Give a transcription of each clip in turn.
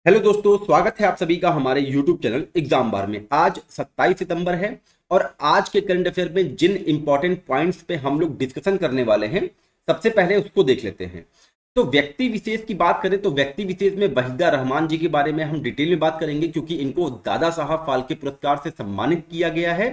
Hello दोस्तों, स्वागत है आप सभी का हमारे YouTube चैनल एग्जाम बार में। आज 27 सितंबर है और आज के करंट अफेयर में जिन इंपॉर्टेंट पॉइंट्स पे हम लोग डिस्कशन करने वाले हैं, सबसे पहले उसको देख लेते हैं। तो व्यक्ति विशेष की बात करें तो व्यक्ति विशेष में वहीदा रहमान जी के बारे में हम डिटेल में बात करेंगे, क्योंकि इनको दादा साहब फाल्के पुरस्कार से सम्मानित किया गया है।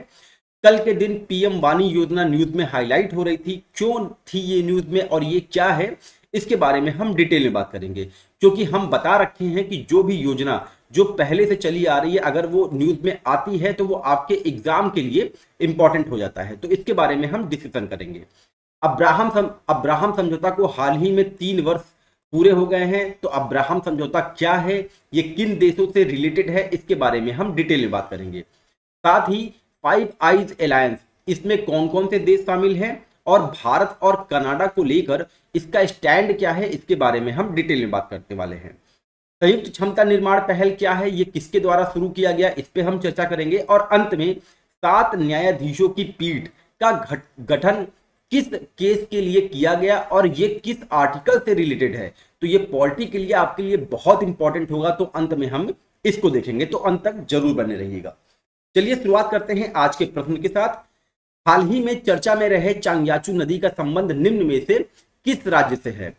कल के दिन पीएम वाणी योजना न्यूज में हाईलाइट हो रही थी, क्यों थी ये न्यूज में और ये क्या है, इसके बारे में हम डिटेल में बात करेंगे। क्योंकि हम बता रखे हैं कि जो भी योजना जो पहले से चली आ रही है, अगर वो न्यूज में आती है तो वो आपके एग्जाम के लिए इंपॉर्टेंट हो जाता है। तो इसके बारे में हम डिस्कशन करेंगे। अब्राहम समझौता को हाल ही में 3 वर्ष पूरे हो गए हैं। तो अब्राहम समझौता क्या है, ये किन देशों से रिलेटेड है, इसके बारे में हम डिटेल में बात करेंगे। साथ ही 5 आइज अलायंस, इसमें कौन कौन से देश शामिल हैं और भारत और कनाडा को लेकर इसका स्टैंड क्या है, इसके बारे में हम डिटेल में बात करने वाले हैं। संयुक्त क्षमता निर्माण पहल क्या है, ये किसके द्वारा शुरू किया गया, इस पे हम चर्चा करेंगे। और अंत में 7 न्यायाधीशों की पीठ का गठन किस केस के लिए किया गया और ये किस आर्टिकल से रिलेटेड है। तो ये पॉलिटी के लिए आपके लिए बहुत इंपॉर्टेंट होगा, तो अंत में हम इसको देखेंगे, तो अंत तक जरूर बने रहिएगा। चलिए शुरुआत करते हैं आज के प्रश्न के साथ। हाल ही में चर्चा में रहे चांगयाचू नदी का संबंध निम्न में से किस राज्य से है।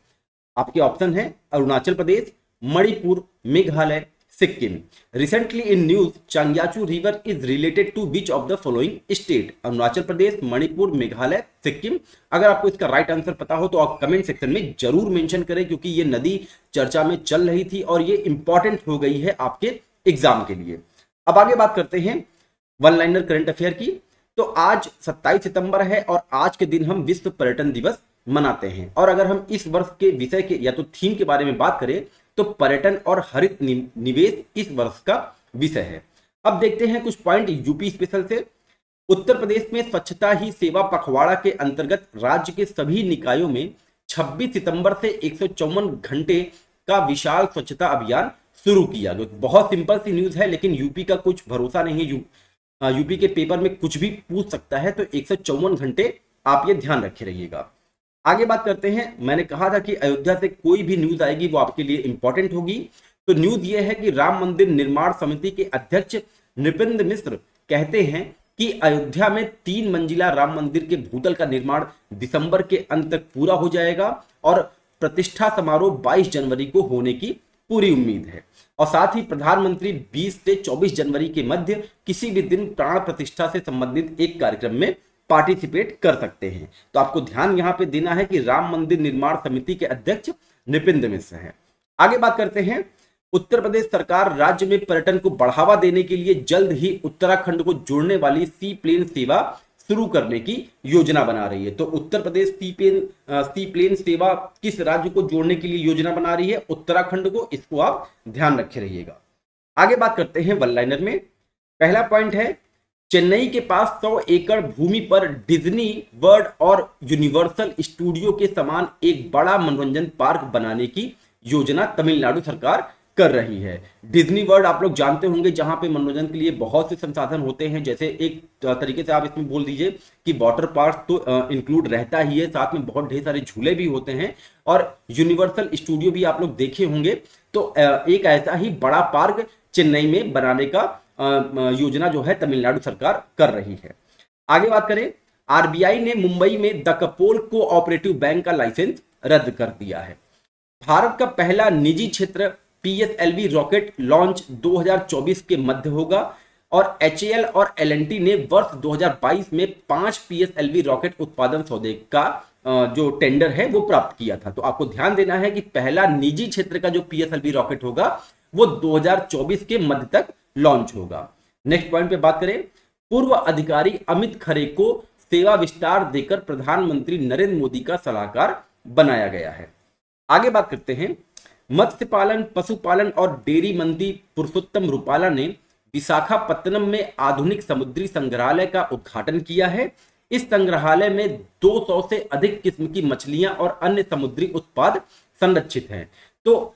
आपके ऑप्शन है Arunachal Pradesh, Manipur, Meghalaya, Sikkim. Recently in news Changyachu river is related to which of the following state. Arunachal Pradesh, Manipur, Meghalaya, Sikkim. अगर आपको इसका राइट आंसर पता हो तो आप कमेंट सेक्शन में जरूर मेंशन करें, क्योंकि ये नदी चर्चा में चल रही थी और ये इंपॉर्टेंट हो गई है आपके एग्जाम के लिए। अब आगे बात करते हैं वन लाइनर करंट अफेयर की। तो आज 27 सितंबर है और आज के दिन हम विश्व पर्यटन दिवस मनाते हैं। और अगर हम इस वर्ष के विषय के या तो थीम के बारे में बात करें तो पर्यटन और हरित निवेश इस वर्ष का विषय है। अब देखते हैं कुछ पॉइंट यूपी स्पेशल से। उत्तर प्रदेश में स्वच्छता ही सेवा पखवाड़ा के अंतर्गत राज्य के सभी निकायों में 26 सितंबर से 154 घंटे का विशाल स्वच्छता अभियान शुरू किया गया। बहुत सिंपल सी न्यूज है, लेकिन यूपी का कुछ भरोसा नहीं है। यूपी के पेपर में कुछ भी पूछ सकता है, तो 154 घंटे आप ये ध्यान रखे रहिएगा। आगे बात करते हैं। मैंने कहा था कि अयोध्या से कोई भी न्यूज आएगी वो आपके लिए इंपॉर्टेंट होगी। तो न्यूज ये है कि राम मंदिर निर्माण समिति के अध्यक्ष नृपेंद्र मिश्र कहते हैं कि अयोध्या में 3 मंजिला राम मंदिर के भूतल का निर्माण दिसंबर के अंत तक पूरा हो जाएगा और प्रतिष्ठा समारोह 22 जनवरी को होने की पूरी उम्मीद है। और साथ ही प्रधानमंत्री 20 से 24 जनवरी के मध्य किसी भी दिन प्राण प्रतिष्ठा से संबंधित एक कार्यक्रम में पार्टिसिपेट कर सकते हैं। तो आपको ध्यान यहां पे देना है कि राम मंदिर निर्माण समिति के अध्यक्ष नृपेंद्र मिश्र हैं। आगे बात करते हैं। उत्तर प्रदेश सरकार राज्य में पर्यटन को बढ़ावा देने के लिए जल्द ही उत्तराखंड को जोड़ने वाली सी प्लेन सेवा शुरू करने की योजना बना रही है। तो उत्तर प्रदेश सी प्लेन सेवा किस राज्य को जोड़ने के लिए योजना बना रही है? उत्तराखंड को। इसको आप ध्यान रखे रहिएगा। आगे बात करते हैं वन लाइनर में। पहला पॉइंट है, चेन्नई के पास 100 एकड़ भूमि पर डिज्नी वर्ल्ड और यूनिवर्सल स्टूडियो के समान एक बड़ा मनोरंजन पार्क बनाने की योजना तमिलनाडु सरकार कर रही है। डिज्नी वर्ल्ड आप लोग जानते होंगे, जहां पे मनोरंजन के लिए बहुत से संसाधन होते हैं। जैसे एक तरीके से आप इसमें बोल दीजिए कि वाटर पार्क तो इंक्लूड रहता ही है, साथ में बहुत ढेर सारे झूले भी होते हैं और यूनिवर्सल स्टूडियो भी आप लोग देखे होंगे। तो एक ऐसा ही बड़ा पार्क चेन्नई में बनाने का योजना जो है तमिलनाडु सरकार कर रही है। आगे बात करें। आरबीआई ने मुंबई में द कपोल कोऑपरेटिव बैंक का लाइसेंस रद्द कर दिया है। भारत का पहला निजी क्षेत्र पीएसएलवी रॉकेट लॉन्च 2024 के मध्य होगा और एचएएल और एलएनटी ने वर्ष 2022 में 5 पीएसएलवी रॉकेट उत्पादन सौदे का जो टेंडर है वो प्राप्त किया था। तो आपको ध्यान देना है कि पहला निजी क्षेत्र का जो पीएसएलवी रॉकेट होगा वो 2024 के मध्य तक लॉन्च होगा। नेक्स्ट पॉइंट पे बात करें। पूर्व अधिकारी अमित खरे को सेवा विस्तार देकर प्रधानमंत्री नरेंद्र मोदी का सलाहकार बनाया गया है। आगे बात करते हैं। मत्स्य पालन, पशुपालन और डेयरी मंत्री पुरुषोत्तम रुपाला ने विशाखापत्तनम में आधुनिक समुद्री संग्रहालय का उद्घाटन किया है। इस संग्रहालय में 200 से अधिक किस्म की मछलियां और अन्य समुद्री उत्पाद संरक्षित हैं। तो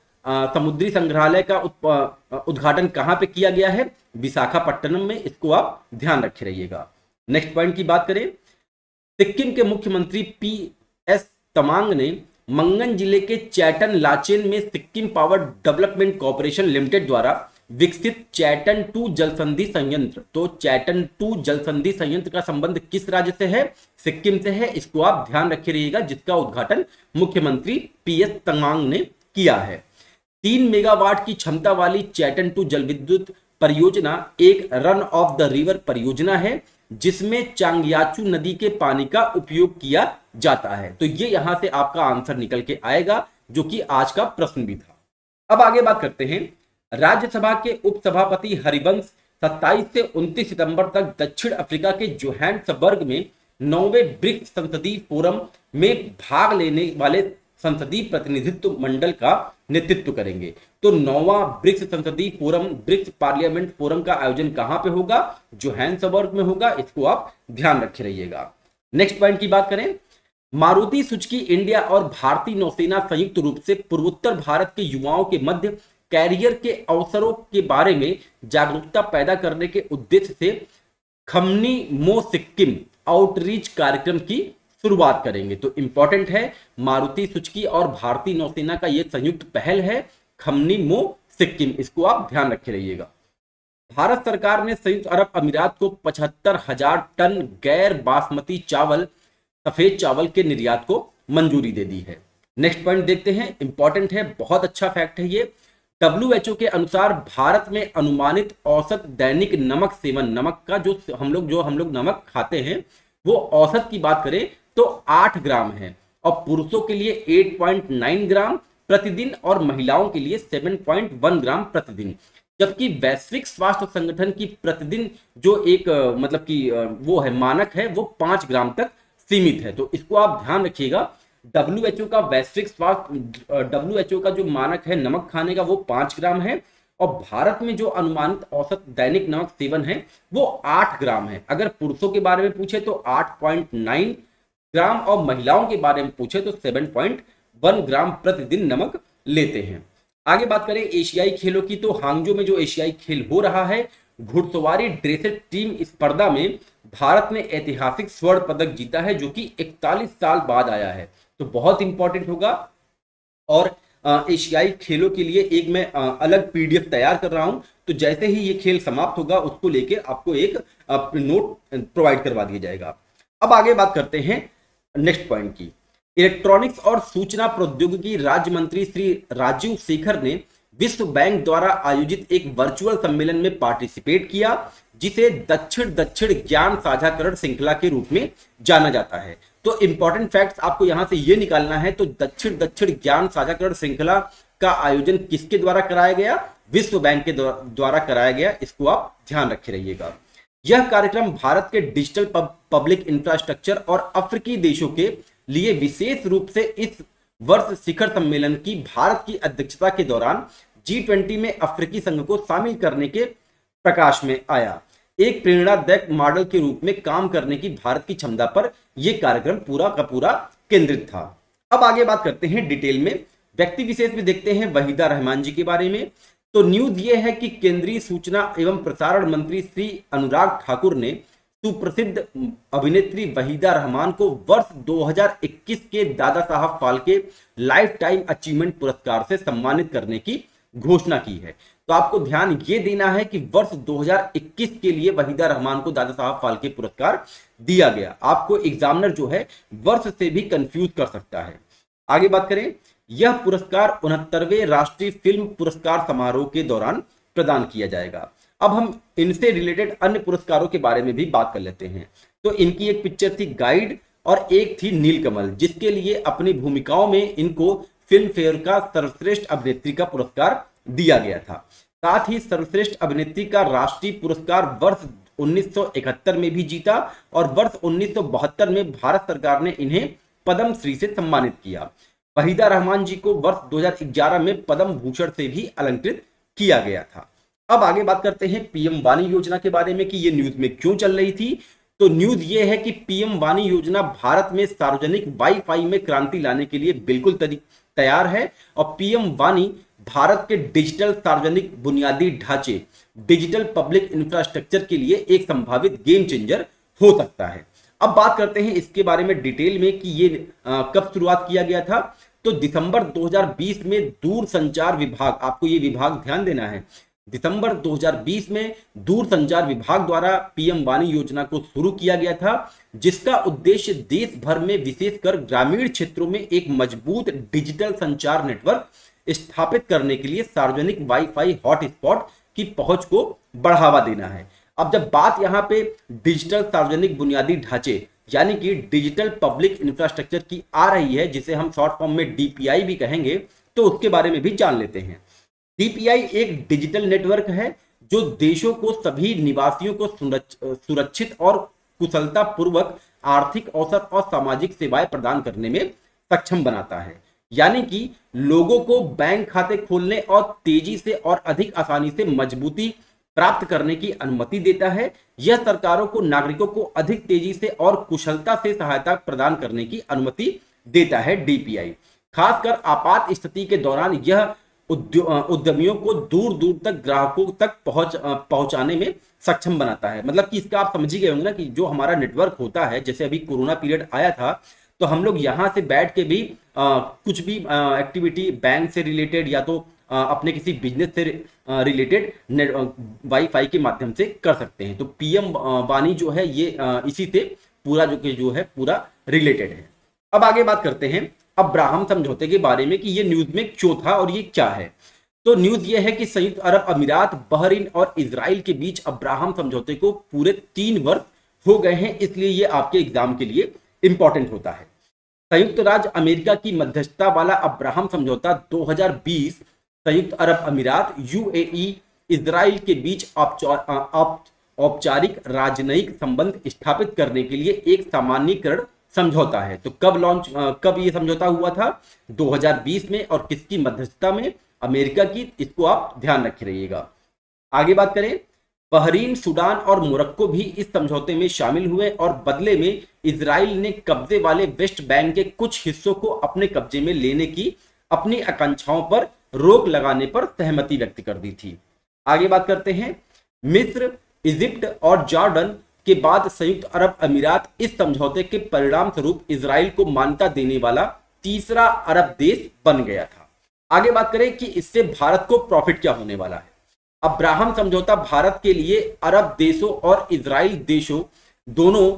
समुद्री संग्रहालय का उद्घाटन कहां पे किया गया है? विशाखापट्टनम में। इसको आप ध्यान रखे रहिएगा। नेक्स्ट पॉइंट की बात करें। सिक्किम के मुख्यमंत्री पीएस तमांग ने मंगन जिले के चैटन लाचेन में Sikkim power development corporation limited द्वारा विकसित चैटन 2 जलसंधि संयंत्र। तो चैटन 2 जलसंधि संयंत्र का संबंध किस राज्य से है? सिक्किम से है। इसको आप ध्यान रखे रहिएगा, जिसका उद्घाटन मुख्यमंत्री पीएस तमांग ने किया है। 3 मेगावाट की क्षमता वाली चैटन 2 जल विद्युत परियोजना एक रन ऑफ द रिवर परियोजना है, जिसमें चांगयाचू नदी के पानी का उपयोग किया जाता है। तो ये यहां से आपका आंसर निकल के आएगा, जो कि आज का प्रश्न भी था। अब आगे बात करते हैं। राज्यसभा के उपसभापति हरिवंश 27 से 29 सितंबर तक दक्षिण अफ्रीका के जोहान्सबर्ग में 9वें ब्रिक्स संसदीय फोरम में भाग लेने वाले संसदीय प्रतिनिधित्व मंडल का नेतृत्व करेंगे। तो 9वां ब्रिक्स संसदीय फोरम, ब्रिक्स पार्लियामेंट फोरम का आयोजन कहां पे होगा? जोहान्सबर्ग में होगा। इसको आप ध्यान रखे रहिएगा। नेक्स्ट पॉइंट की बात करें। मारुति सुजुकी इंडिया और भारतीय नौसेना संयुक्त रूप से पूर्वोत्तर भारत के युवाओं के मध्य कैरियर के अवसरों के बारे में जागरूकता पैदा करने के उद्देश्य से खमनी मो सिक्किम आउटरीच कार्यक्रम की शुरुआत करेंगे। तो इंपॉर्टेंट है, मारुति सुजुकी और भारतीय नौसेना का यह संयुक्त पहल है खमनी मो सिक्किम। इसको आप ध्यान रखे रहिएगा। भारत सरकार ने संयुक्त अरब अमीरात को 75,000 टन गैर बासमती चावल, सफेद चावल के निर्यात को मंजूरी दे दी है। नेक्स्ट पॉइंट देखते हैं, इंपॉर्टेंट है, बहुत अच्छा फैक्ट है ये। WHO के अनुसार भारत में अनुमानित औसत दैनिक नमक सेवन, नमक का जो हम लोग नमक खाते हैं, वो औसत की बात करें तो 8 ग्राम है, और पुरुषों के लिए 8.9 ग्राम प्रतिदिन और महिलाओं के लिए 7.1 ग्राम प्रतिदिन। जबकि वैश्विक स्वास्थ्य संगठन की प्रतिदिन जो एक मतलब कि वो है मानक है, वो 5 ग्राम तक सीमित है। तो इसको आप ध्यान रखिएगा। WHO का वैश्विक स्वास्थ्य, WHO का जो मानक है नमक खाने का, वो 5 ग्राम है, और भारत में जो अनुमानित औसत दैनिक नमक सेवन है वो 8 ग्राम है। अगर पुरुषों के बारे में पूछे तो 8.9 ग्राम, और महिलाओं के बारे में पूछे तो 7.1 ग्राम प्रतिदिन नमक लेते हैं। आगे बात करें एशियाई खेलों की, तो हांगजो में जो एशियाई खेल हो रहा है, घुड़सवारी ड्रेसेज टीम स्पर्धा में भारत ने ऐतिहासिक स्वर्ण पदक जीता है, जो कि 41 साल बाद आया है। तो बहुत इंपॉर्टेंट होगा। और एशियाई खेलों के लिए एक मैं अलग PDF तैयार कर रहा हूं, तो जैसे ही ये खेल समाप्त होगा उसको लेके आपको एक नोट प्रोवाइड करवा दिया जाएगा। अब आगे बात करते हैं नेक्स्ट पॉइंट की। इलेक्ट्रॉनिक्स और सूचना प्रौद्योगिकी राज्य मंत्री श्री राजीव शेखर ने विश्व बैंक द्वारा आयोजित एक वर्चुअल सम्मेलन में पार्टिसिपेट किया, जिसे दक्षिण दक्षिण ज्ञान साझाकरण श्रृंखला के रूप में जाना जाता है। तो इंपॉर्टेंट फैक्ट्स आपको यहां से ये निकालना है। तो दक्षिण दक्षिण ज्ञान साझाकरण श्रृंखला का आयोजन किसके द्वारा कराया गया? विश्व बैंक के द्वारा कराया गया। इसको आप ध्यान रखे रहिएगा। यह कार्यक्रम भारत के डिजिटल पब्लिक इंफ्रास्ट्रक्चर और अफ्रीकी देशों के लिए विशेष रूप से इस वर्ष शिखर सम्मेलन की भारत की अध्यक्षता के दौरान G20 में अफ्रीकी संघ को शामिल करने के प्रकाश में आया। एक प्रेरणादायक मॉडल के रूप में काम करने की भारत की क्षमता पर यह कार्यक्रम पूरा का पूरा केंद्रित था। अब आगे बात करते हैं डिटेल में, व्यक्ति विशेष में देखते हैं वहीदा रहमान जी के बारे में। तो न्यूज ये है कि केंद्रीय सूचना एवं प्रसारण मंत्री श्री अनुराग ठाकुर ने सुप्रसिद्ध अभिनेत्री वहीदा रहमान को वर्ष 2021 के Dada Saheb Phalke life time achievement पुरस्कार से सम्मानित करने की घोषणा की है। तो आपको ध्यान ये देना है कि वर्ष 2021 के लिए वहीदा रहमान को दादा साहब फाल्के पुरस्कार दिया गया। आपको एग्जामिनर जो है वर्ष से भी कंफ्यूज कर सकता है। आगे बात करें, यह पुरस्कार 69वें राष्ट्रीय फिल्म पुरस्कार समारोह के दौरान प्रदान किया जाएगा। अब हम इनसे रिलेटेड अन्य पुरस्कारों के बारे में भी बात कर लेते हैं। तो इनकी एक पिक्चर थी गाइड और एक थी नीलकमल, जिसके लिए अपनी भूमिकाओं में इनको फिल्म फेयर का सर्वश्रेष्ठ अभिनेत्री का पुरस्कार दिया गया था। साथ ही सर्वश्रेष्ठ अभिनेत्री का राष्ट्रीय पुरस्कार वर्ष 1971 में भी जीता, और वर्ष 1972 में भारत सरकार ने इन्हें पद्म श्री से सम्मानित किया। वहीदा रहमान जी को वर्ष 2011 में पद्म भूषण से भी अलंकृत किया गया था। अब आगे बात करते हैं PM वाणी योजना के बारे में कि ये न्यूज में क्यों चल रही थी। तो न्यूज ये है कि PM वाणी योजना भारत में सार्वजनिक वाईफाई में क्रांति लाने के लिए बिल्कुल तैयार है, और PM वाणी भारत के डिजिटल सार्वजनिक बुनियादी ढांचे, डिजिटल पब्लिक इंफ्रास्ट्रक्चर के लिए एक संभावित गेम चेंजर हो सकता है। अब बात करते हैं इसके बारे में डिटेल में कि ये कब शुरुआत किया गया था। तो दिसंबर 2020 में दूरसंचार विभाग, आपको ये विभाग ध्यान देना है, दिसंबर 2020 में दूरसंचार विभाग द्वारा पीएम वाणी योजना को शुरू किया गया था, जिसका उद्देश्य देश भर में विशेषकर ग्रामीण क्षेत्रों में एक मजबूत डिजिटल संचार नेटवर्क स्थापित करने के लिए सार्वजनिक वाईफाई हॉटस्पॉट की पहुंच को बढ़ावा देना है। अब जब बात यहां पे डिजिटल सार्वजनिक बुनियादी ढांचे यानी कि डिजिटल पब्लिक इंफ्रास्ट्रक्चर की आ रही है, जिसे हम शॉर्ट फॉर्म में डीपीआई भी कहेंगे, तो उसके बारे में भी जान लेते हैं। डीपीआई एक डिजिटल नेटवर्क है जो देशों को सभी निवासियों को सुरक्षित और कुशलता पूर्वक आर्थिक अवसर और सामाजिक सेवाएं प्रदान करने में सक्षम बनाता है। यानी कि लोगों को बैंक खाते खोलने और तेजी से और अधिक आसानी से मजबूती प्राप्त करने की अनुमति देता है। यह सरकारों को नागरिकों को अधिक तेजी से और कुशलता से सहायता प्रदान करने की अनुमति देता है। डीपीआई खासकर आपात स्थिति के दौरान यह उद्यमियों को दूर दूर तक ग्राहकों तक पहुंचाने में सक्षम बनाता है। मतलब कि इसका आप समझ ही गए होंगे ना कि जो हमारा नेटवर्क होता है, जैसे अभी कोरोना पीरियड आया था तो हम लोग यहाँ से बैठ के भी कुछ भी एक्टिविटी बैंक से रिलेटेड या तो अपने किसी बिजनेस से रिलेटेड वाईफाई के माध्यम से कर सकते हैं। तो पीएम वाणी जो है ये इसी से पूरा जो है पूरा रिलेटेड है। अब आगे बात करते हैं अब्राहम समझौते के बारे में कि ये न्यूज में क्यों था और ये क्या है। तो न्यूज ये है कि संयुक्त अरब अमीरात, बहरीन और इजराइल के बीच अब्राहम समझौते को पूरे 3 वर्ष हो गए हैं, इसलिए ये आपके एग्जाम के लिए इंपॉर्टेंट होता है। संयुक्त राज्य अमेरिका की मध्यस्थता वाला अब्राहम समझौता 2020 संयुक्त अरब अमीरात, यूएई, इजराइल के बीच औपचारिक राजनयिक संबंध स्थापित करने के लिए एक सामान्यीकरण समझौता है। तो कब ये समझौता हुआ था? 2020 में। और किसकी मध्यस्थता में? अमेरिका की। इसको आप ध्यान रखे रहिएगा। आगे बात करें, बहरीन, सूडान और मोरक्को भी इस समझौते में शामिल हुए और बदले में इजराइल ने कब्जे वाले वेस्ट बैंक के कुछ हिस्सों को अपने कब्जे में लेने की अपनी आकांक्षाओं पर रोक लगाने पर सहमति व्यक्त कर दी थी। आगे बात करते हैं, मिस्र, इजिप्ट और जॉर्डन के बाद संयुक्त अरब अमीरात इस समझौते के परिणाम स्वरूप इजराइल को मान्यता देने वाला तीसरा अरब देश बन गया था। आगे बात करें कि इससे भारत को प्रॉफिट क्या होने वाला है। अब्राहम समझौता भारत के लिए अरब देशों और इजराइल देशों दोनों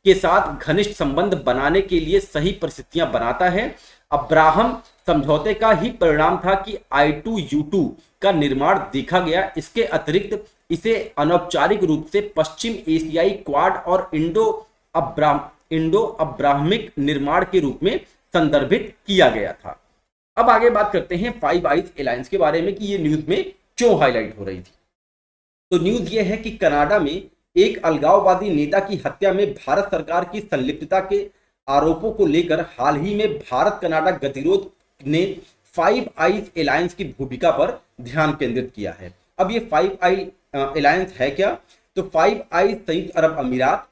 के साथ घनिष्ठ संबंध बनाने के लिए सही परिस्थितियां बनाता है। अब्राहम समझौते का ही परिणाम था कि I2U2 का निर्माण देखा गया। इसके अतिरिक्त इसे अनौपचारिक रूप से पश्चिम एशियाई क्वाड और इंडो अब्राहमिक निर्माण के रूप में संदर्भित किया गया था। अब आगे बात करते हैं फाइव आइज अलायंस के बारे में कि ये न्यूज में क्यों हाईलाइट हो रही थी। तो न्यूज ये है कि कनाडा में एक अलगाववादी नेता की हत्या में भारत सरकार की संलिप्तता के आरोपों को लेकर हाल ही में भारत कनाडा गतिरोध ने फाइव आइज अलायंस की भूमिका पर ध्यान केंद्रित किया है। अब ये फाइव आइज अलायंस है क्या? तो फाइव आइज संयुक्त अरब अमीरात,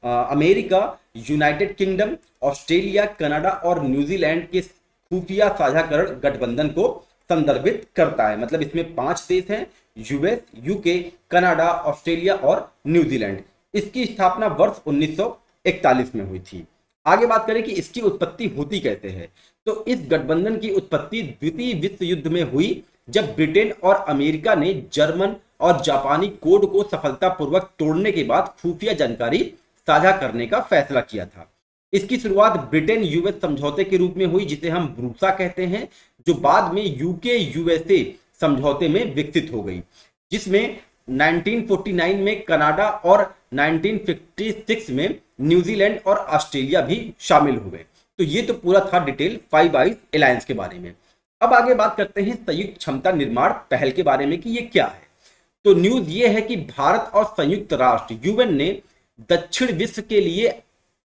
America, United kingdom, Australia, Canada और न्यूजीलैंड के खुफिया साझाकरण गठबंधन को संदर्भित करता है। मतलब इसमें 5 देश हैं, यूएस, यूके, कनाडा, ऑस्ट्रेलिया और न्यूजीलैंड। इसकी स्थापना वर्ष 1941 में हुई थी। आगे बात करें कि इसकी उत्पत्ति होती कैसे है। तो इस गठबंधन की उत्पत्ति द्वितीय विश्व युद्ध में हुई, जब ब्रिटेन और अमेरिका ने जर्मन और जापानी कोड को सफलतापूर्वक तोड़ने के बाद खुफिया जानकारी साझा करने का फैसला किया था। इसकी शुरुआत ब्रिटेन यूएस समझौते के रूप में हुई, जिसे हम ब्रूसा कहते हैं, जो बाद में यूके यूएसए समझौते में विकसित हो गई, जिसमें 1949 में कनाडा और 1956 में न्यूजीलैंड और ऑस्ट्रेलिया भी शामिल हुए। तो ये तो पूरा था डिटेल फाइव आइज अलायंस के बारे में। अब आगे बात करते हैं संयुक्त क्षमता निर्माण पहल के बारे में कि ये क्या है। तो न्यूज ये है कि भारत और संयुक्त राष्ट्र यूएन ने दक्षिण विश्व के लिए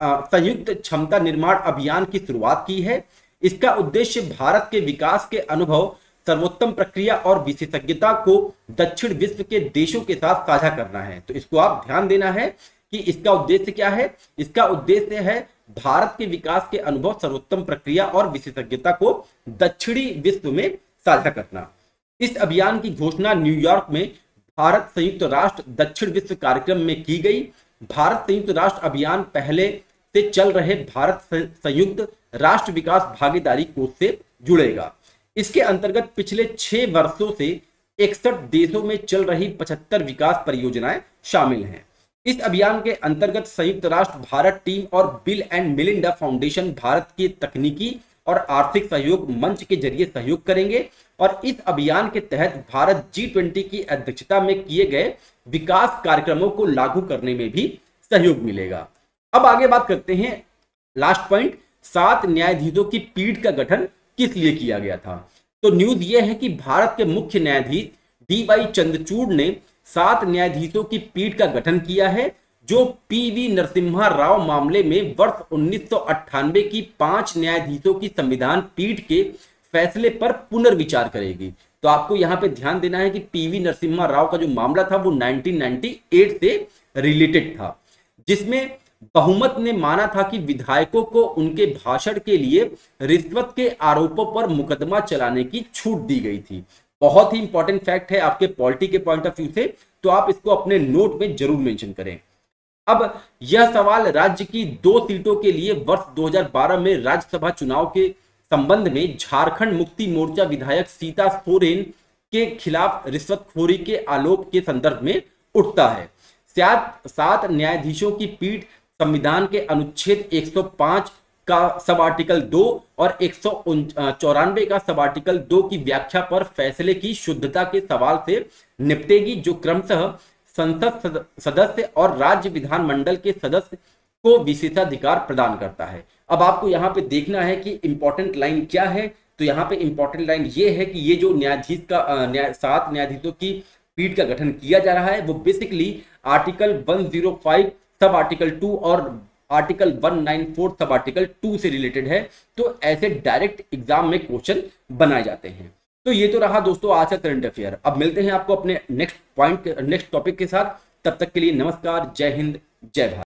संयुक्त क्षमता निर्माण अभियान की शुरुआत की है। इसका उद्देश्य भारत के विकास के अनुभव, सर्वोत्तम प्रक्रिया और विशेषज्ञता को दक्षिण विश्व के देशों के साथ साझा करना है। तो इसको आप ध्यान देना है कि इसका उद्देश्य क्या है। इसका उद्देश्य है भारत के विकास के अनुभव, सर्वोत्तम प्रक्रिया और विशेषज्ञता को दक्षिणी विश्व में साझा करना। इस अभियान की घोषणा न्यूयॉर्क में भारत संयुक्त राष्ट्र दक्षिण विश्व कार्यक्रम में की गई। भारत संयुक्त राष्ट्र अभियान पहले से चल रहे भारत संयुक्त राष्ट्र विकास भागीदारी कोष से जुड़ेगा। इसके अंतर्गत पिछले 6 वर्षों से 61 देशों में चल रही 75 विकास परियोजनाएं शामिल हैं। इस अभियान के अंतर्गत संयुक्त राष्ट्र भारत टीम और bill and Melinda foundation Bharat के तकनीकी और आर्थिक सहयोग मंच के जरिए सहयोग करेंगे और इस अभियान के तहत भारत G20 की अध्यक्षता में किए गए विकास कार्यक्रमों को लागू करने में भी सहयोग मिलेगा। अब आगे बात करते हैं लास्ट पॉइंट, 7 न्यायाधीशों की पीठ का गठन किस लिए किया गया था। तो न्यूज यह है कि भारत के मुख्य न्यायाधीश DY चंद्रचूड़ ने 7 न्यायाधीशों की पीठ का गठन किया है जो PV नरसिम्हा राव मामले में वर्ष 1998 की 5 न्यायाधीशों की संविधान पीठ के फैसले पर पुनर्विचार करेगी। तो आपको यहां पे ध्यान देना है कि PV नरसिम्हा राव का जो मामला था वो 1998 से रिलेटेड था, जिसमें बहुमत ने माना था कि विधायकों को उनके भाषण के लिए रिश्वत के आरोपों पर मुकदमा चलाने की छूट दी गई थी। बहुत ही इंपॉर्टेंट फैक्ट है आपके पॉलिटी के पॉइंट ऑफ व्यू से, तो आप इसको अपने नोट में जरूर मेंशन करें। अब यह सवाल राज्य की 2 सीटों के लिए वर्ष 2012 में राज्यसभा चुनाव के संबंध में झारखंड मुक्ति मोर्चा विधायक सीता सोरेन के खिलाफ रिश्वतखोरी के आरोप के संदर्भ में उठता है। 7 न्यायाधीशों की पीठ संविधान के अनुच्छेद 105 का सब आर्टिकल 2 और 194 का सब आर्टिकल 2 की व्याख्या पर फैसले की शुद्धता के सवाल से निपटेगी, जो क्रमशः संसद सदस्य और राज्य विधानमंडल के सदस्य को विशेषाधिकार प्रदान करता है। अब आपको यहाँ पे देखना है कि इंपॉर्टेंट लाइन क्या है। तो यहाँ पे इंपॉर्टेंट लाइन ये है कि ये जो न्यायाधीश का 7 न्यायाधीशों की पीठ का गठन किया जा रहा है वो बेसिकली आर्टिकल 105 सब आर्टिकल 2 और आर्टिकल 194 सब आर्टिकल 2 से रिलेटेड है। तो ऐसे डायरेक्ट एग्जाम में क्वेश्चन बनाए जाते हैं। तो ये तो रहा दोस्तों आज का करंट अफेयर। अब मिलते हैं आपको अपने नेक्स्ट टॉपिक के साथ। तब तक के लिए नमस्कार, जय हिंद, जय भारत।